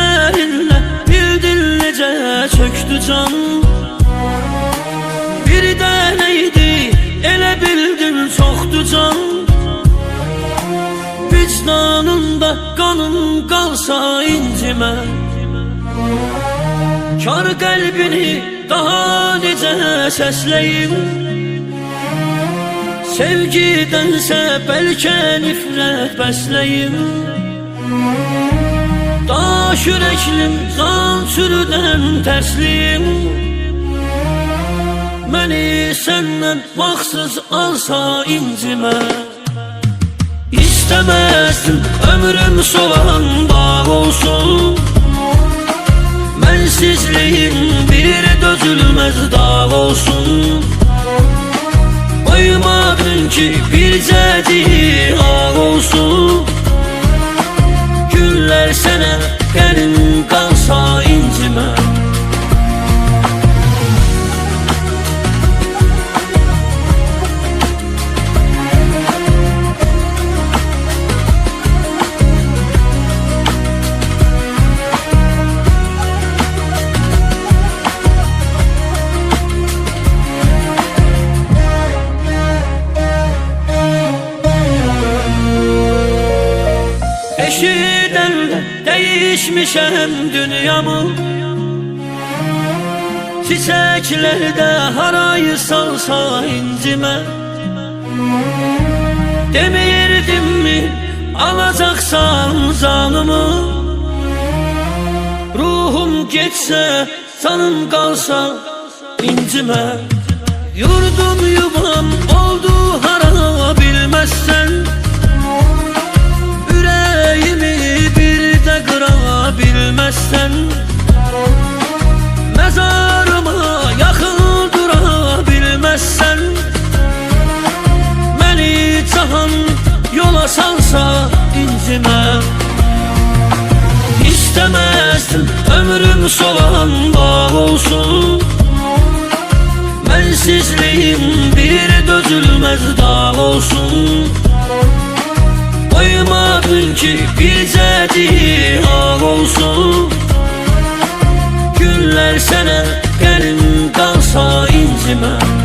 sözlerinle bildin necə çöktü can. Bir dənəydi elə bildin çoxdu can. Vicdanında qanın qalsa incimə, kar qəlbini daha necə səsləyim. Sevgidənsə bəlkə nifrət bəsləyim. Daş ürəklim, can sürüdən tərsliyim. Məni səndən vaxtsız alsa incimə. İstəməzdim ömrüm solan bağ olsun. Mənsizliyin bir dözülməz dağ olsun. Qoymadın ki bircədi ağ olsun. Günlər sənə qənim qalsa incimə. Eşidənlə dəyişmişəm dünyamı. Çiçəklərdə harayı salsa incimə. Demirdimmi alacaqsan canımı. Ruhum getsə canım qalsa incimə. Yurdum yuvam oldu hara bilməzsən. Bilməzsən, məzarıma yaxın dura bilməzsən. Məni cahan yola salsa incimə. İstəməzdim ömrüm solan bağ olsun. Mənsizliyim bir dözülməz dağ olsun. Qoymadın ki bircədi ağ olsun. Günlər sənə qənim qalsa incimə.